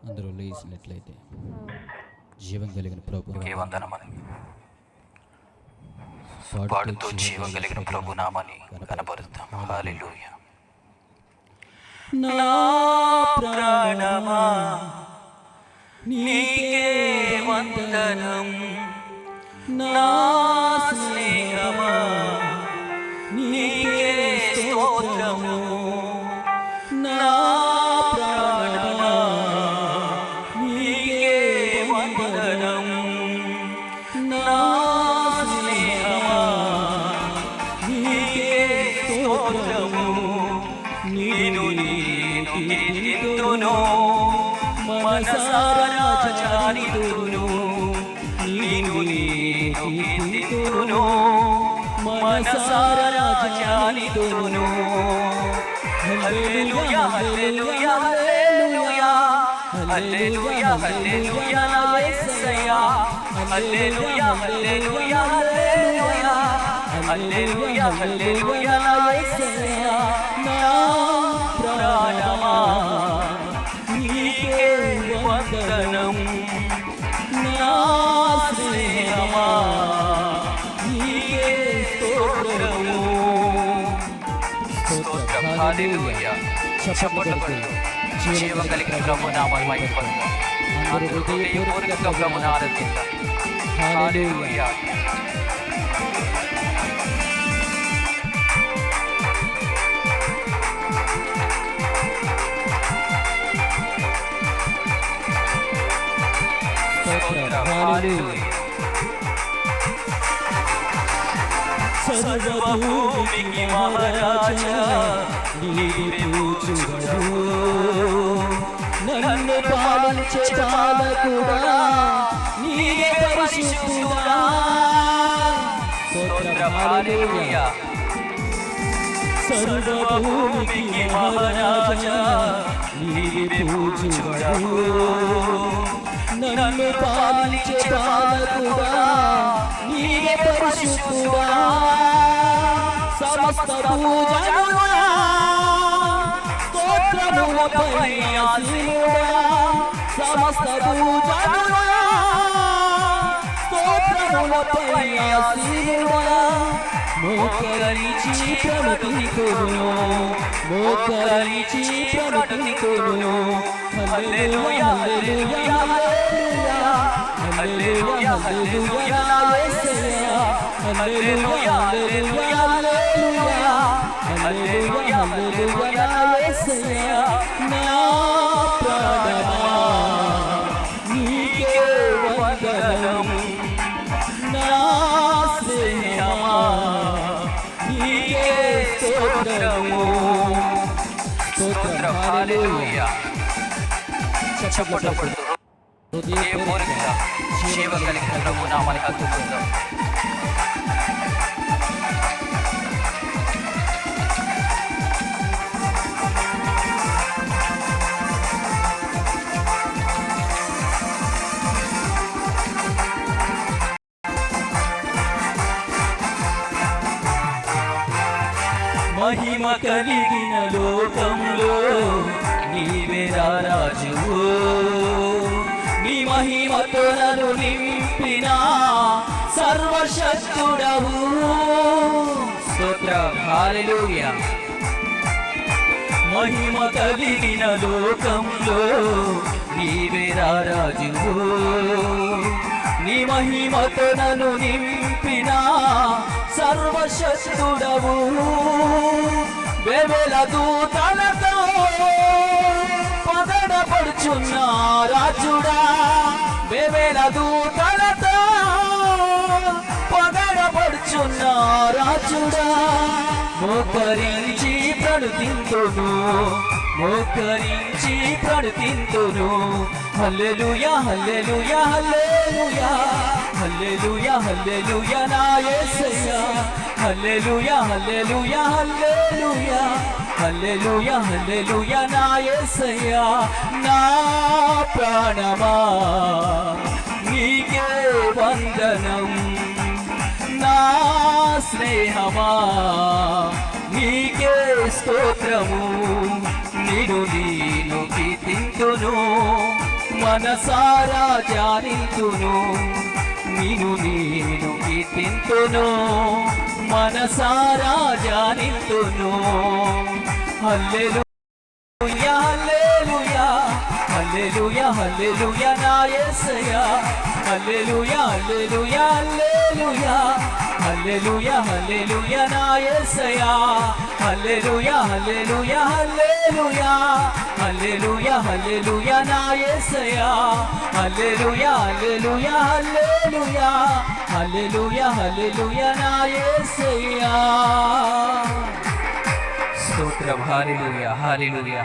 అందరూ లేచినట్లయితే జీవం కలిగిన ప్రభువుకే వందనమని పాడుతూ జీవం కలిగిన ప్రభు నామని కనబరుద్దాం. హల్లెలూయా. నా ప్రాణమా నీకే వందనం, నా స్నేహమా నీకే స్తోత్రము. నా ప్రాణమా నీకే వందనం, నా స్నేహమా నీకే స్తోత్రము. నేను కీర్తింతును మనసారా జానితును, నేను కీర్తింతును మనసారా జానితును. హల్లెలూయా హల్లెలూయా హల్లెలూయా హల్లెలూయా హల్లెలూయా నా యేసయ్యా. హల్లెలూయా హల్లెలూయా హల్లెలూయా హల్లెలూయా హల్లెలూయా నా యేసయ్యా. నా ప్రాణమా నీకే వందనం, నా స్నేహమా నీకే స్తోత్రము. స్తోత్రం. హల్లెలూయా. చప్పట్లు కొడుతూ జీవం కలిగిన ప్రభు నామమును మహిమపరుద్దాం. అందరూ హృదయపూర్వకంగా ప్రభువును ఆరాధిద్దాం. హల్లెలూయా. సర్వభూమికి మహారాజా నీవే పూజుడు, నన్ను పాలించే పాలకుడా నీవే పరిశుద్ధుడా. స్తోత్రం. హల్లెలూయా. సర్వభూమికి మహారాజా నీవే పూజుడు, నన్ను పాలించే పాలకుడా నీవే పరిశుద్ధుడా. సమస్త పూజలుడా స్తోత్రములపై ఆసీనుడా, సమస్త పూజలుడా స్తోత్రములపై ఆసీనుడా. మోకరించి ప్రణతికొను, మోకరించి ప్రణతికొను. హల్లెలూయా హల్లెలూయా హల్లెలూయా హల్లెలూయా నా యేసయ్యా. హల్లెలూయా హల్లెలూయా హల్లెలూయా హల్లెలూయా హల్లెలూయా నా యేసయ్యా. నా ప్రాణమా నీకే వందనం, నా స్నేహమా నీకే స్తోత్రము. స్తోత్రం. హల్లెలూయా. చప్పట్లు కొడుతూ హృదయపూర్వకంగా జీవం కలిగిన ప్రభు నామమును కీర్తిద్దాం. మహిమ కలిగిన లోకంలో నీవే రాజువు, నీ మహిమతో నన్ను నింపిన సర్వశక్తుడవు. స్తోత్రం. హల్లెలూయా. మహిమ కలిగిన లోకంలో నీవే రాజువు, నీ మహిమతో నన్ను నింపిన సర్వశక్తుడవు. వేవేల దూతలతో పగడపడుచున్న రాజుడా, వేవేల దూతలతో పగడపడుచున్న రాజుడా. మోకరించి ప్రణతింతును, మోకరించి ప్రణతింతును. హల్లెలూయా హల్లెలూయా హల్లెలూయా హల్లెలూయా హల్లెలూయా నా యేసయ్యా. హల్లెలూయా హల్లెలూయా హల్లెలూయా హల్లెలూయా హల్లెలూయా నా యేసయ్యా. నా ప్రాణమా నీకే వందనం, నా స్నేహమా నీకే స్తోత్రము. నిన్ను కీర్తింతును మనసారా ధ్యానింతును, నిన్ను నేను కీర్తింతును, మనసారా ధ్యానింతును. హల్లెలూయా హల్లెలూయా హల్లెలూయా హల్లెలూయా నా యేసయ్యా, హల్లెలూయా హల్లెలూయా హల్లెలూయా హల్లెలూయా హల్లెలూయా నా యేసయ్యా, హల్లెలూయా హల్లెలూయా హల్లెలూయా హల్లెలూయా హల్లెలూయా నా యేసయ్యా, హల్లెలూయా హల్లెలూయా హల్లెలూయా హల్లెలూయా హల్లెలూయా నా యేసయ్యా. స్తోత్రం. హల్లెలూయా హల్లెలూయా.